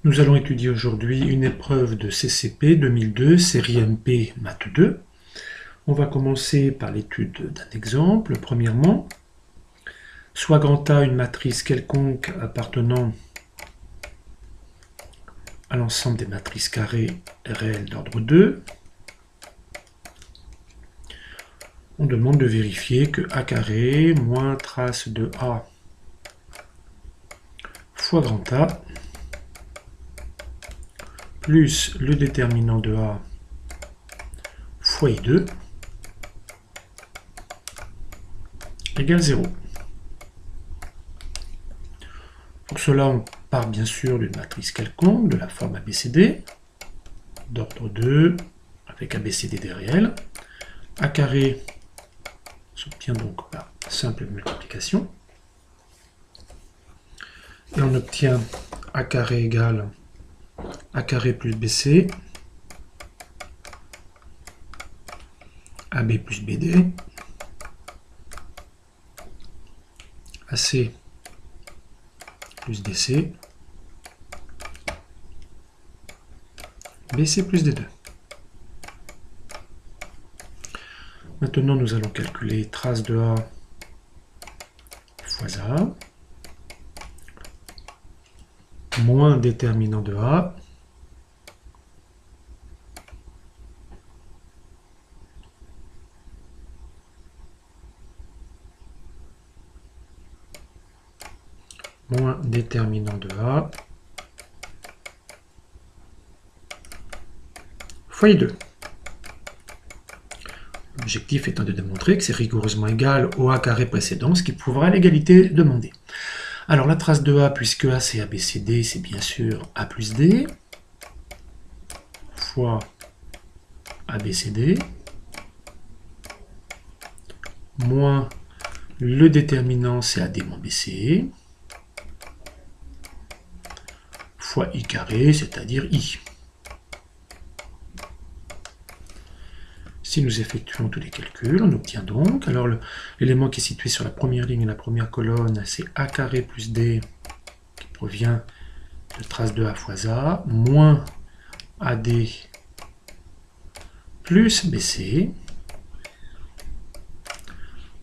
Nous allons étudier aujourd'hui une épreuve de CCP 2002, série MP Math 2. On va commencer par l'étude d'un exemple. Premièrement, soit grand A une matrice quelconque appartenant à l'ensemble des matrices carrées réelles d'ordre 2. On demande de vérifier que A carré moins trace de A fois grand A plus le déterminant de A fois I2 égale 0. Pour cela, on part bien sûr d'une matrice quelconque de la forme ABCD, d'ordre 2, avec ABCD des réels. A carré s'obtient donc par simple multiplication. Et on obtient A carré égale A carré plus BC, AB plus BD, AC plus DC, BC plus D2. Maintenant, nous allons calculer trace de A fois A, moins déterminant de A, moins déterminant de A, fois I2. L'objectif étant de démontrer que c'est rigoureusement égal au A carré précédent, ce qui prouvera l'égalité demandée. Alors la trace de A, puisque A c'est ABCD, c'est bien sûr A plus D, fois ABCD, moins le déterminant c'est AD moins BC, fois I carré, c'est-à-dire I. Si nous effectuons tous les calculs, on obtient donc, alors l'élément qui est situé sur la première ligne et la première colonne, c'est A carré plus D, qui provient de trace de A fois A, moins AD plus BC.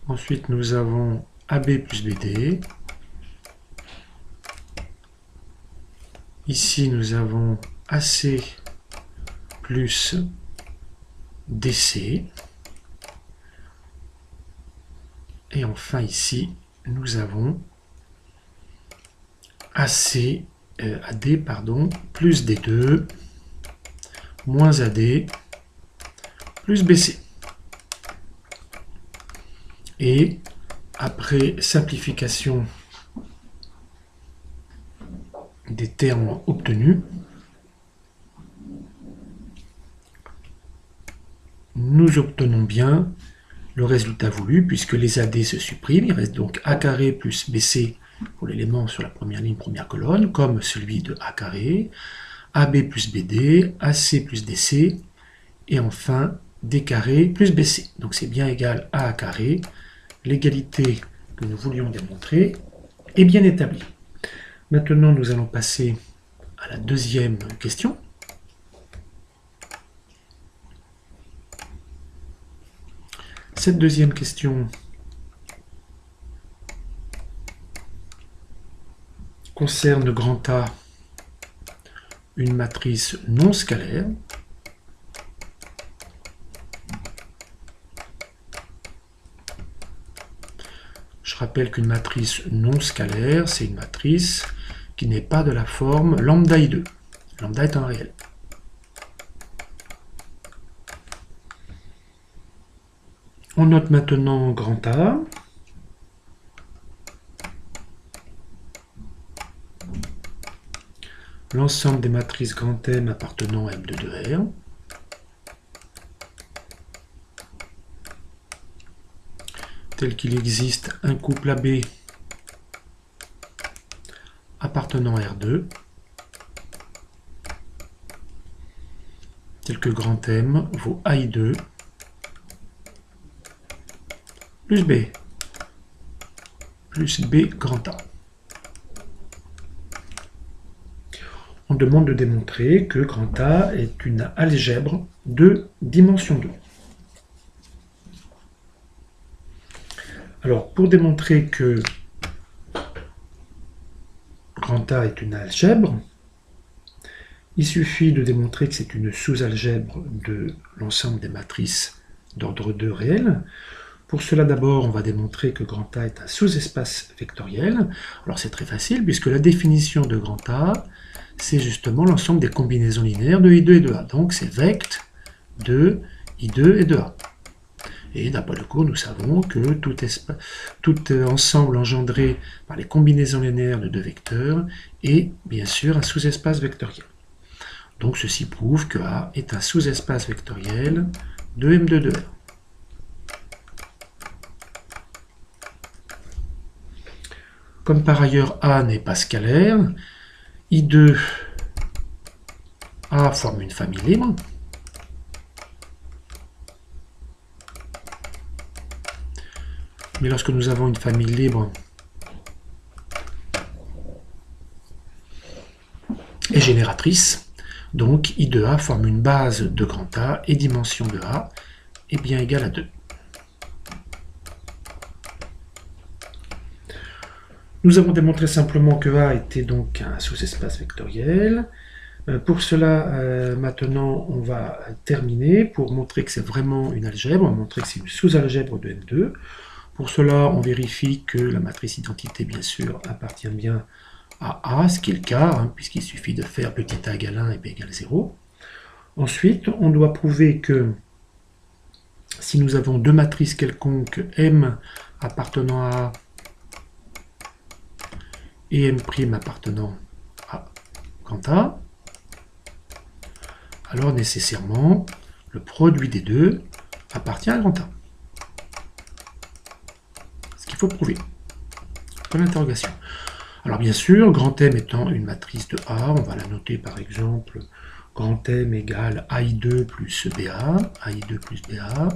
Ensuite, nous avons AB plus BD. Ici, nous avons AC plus DC. Et enfin, ici, nous avons AD plus D2 moins AD plus BC. Et après simplification des termes obtenus, nous obtenons bien le résultat voulu, puisque les AD se suppriment. Il reste donc A carré plus BC pour l'élément sur la première ligne, première colonne, comme celui de A carré, AB plus BD, AC plus DC, et enfin D carré plus BC. Donc c'est bien égal à A carré. L'égalité que nous voulions démontrer est bien établie. Maintenant, nous allons passer à la deuxième question. Cette deuxième question concerne grand A, une matrice non scalaire. Je rappelle qu'une matrice non scalaire, c'est une matrice qui n'est pas de la forme lambda I2. Lambda est un réel. On note maintenant grand A. L'ensemble des matrices grand M appartenant à M de 2R. Tel qu'il existe un couple AB appartenant à R2, tel que grand M vaut AI2 plus B plus B grand A. on demande de démontrer que grand A est une algèbre de dimension 2. Alors, pour démontrer que grand A est une algèbre, il suffit de démontrer que c'est une sous-algèbre de l'ensemble des matrices d'ordre 2 réel. Pour cela, d'abord, on va démontrer que grand A est un sous-espace vectoriel. Alors, c'est très facile, puisque la définition de grand A, c'est justement l'ensemble des combinaisons linéaires de I2 et de A. Donc, c'est vect de I2 et de A. Et d'après le cours, nous savons que tout ensemble engendré par les combinaisons linéaires de deux vecteurs est bien sûr un sous-espace vectoriel. Donc ceci prouve que A est un sous-espace vectoriel de M2 de R. Comme par ailleurs A n'est pas scalaire, I2 A forme une famille libre. Mais lorsque nous avons une famille libre et génératrice, donc I de A forme une base de grand A et dimension de A est bien égale à 2. Nous avons démontré simplement que A était donc un sous-espace vectoriel. Pour cela, maintenant, on va terminer pour montrer que c'est vraiment une algèbre. On va montrer que c'est une sous-algèbre de M2. Pour cela, on vérifie que la matrice identité, bien sûr, appartient bien à A, ce qui est le cas, puisqu'il suffit de faire petit a égale 1 et b égale 0. Ensuite, on doit prouver que si nous avons deux matrices quelconques, M appartenant à A et M' appartenant à grand A, alors nécessairement, le produit des deux appartient à grand A. Faut prouver. Point d'interrogation. Alors bien sûr, grand M étant une matrice de A, on va la noter par exemple grand M égale AI2 plus BA, AI2 plus BA.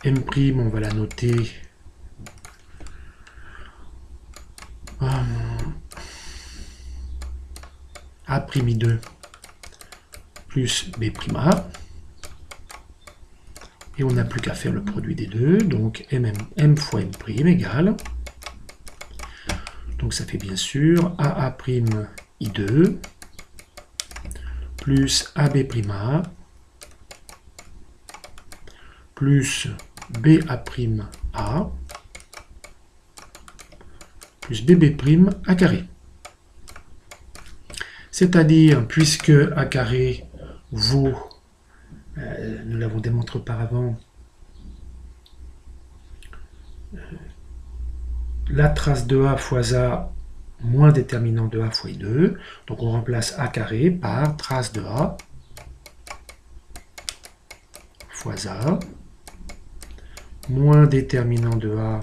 M', on va la noter A'2 plus B'A. Et on n'a plus qu'à faire le produit des deux, donc M fois M' égale, donc ça fait bien sûr AA'(I2) plus AB'A plus BA'(A) plus BB' A carré. C'est-à-dire, puisque A carré vaut, nous l'avons démontré auparavant, la trace de A fois A moins déterminant de A fois I2. Donc on remplace A carré par trace de A fois A moins déterminant de A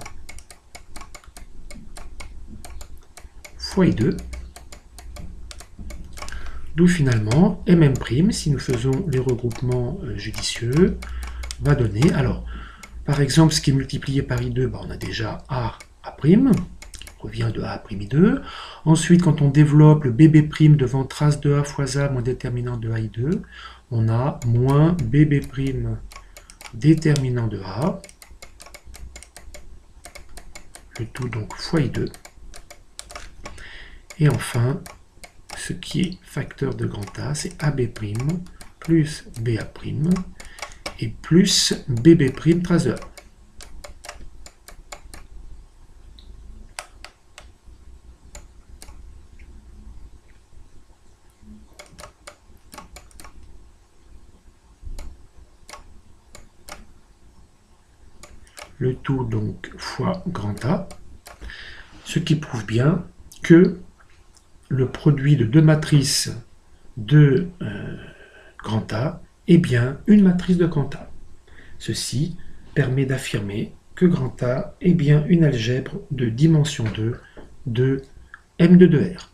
fois I2. D'où finalement MM', si nous faisons les regroupements judicieux, va donner, alors, par exemple, ce qui est multiplié par I2, on a déjà A', qui revient de A'(I2). Ensuite, quand on développe le BB' devant trace de A fois A moins déterminant de AI2, on a moins BB' déterminant de A, le tout donc fois I2. Et enfin, ce qui est facteur de grand A, c'est AB' plus BA' et plus BB' trace de A. Le tout donc fois grand A, ce qui prouve bien que le produit de deux matrices de grand A est bien une matrice de grand A. Ceci permet d'affirmer que grand A est bien une algèbre de dimension 2 de M2 de R.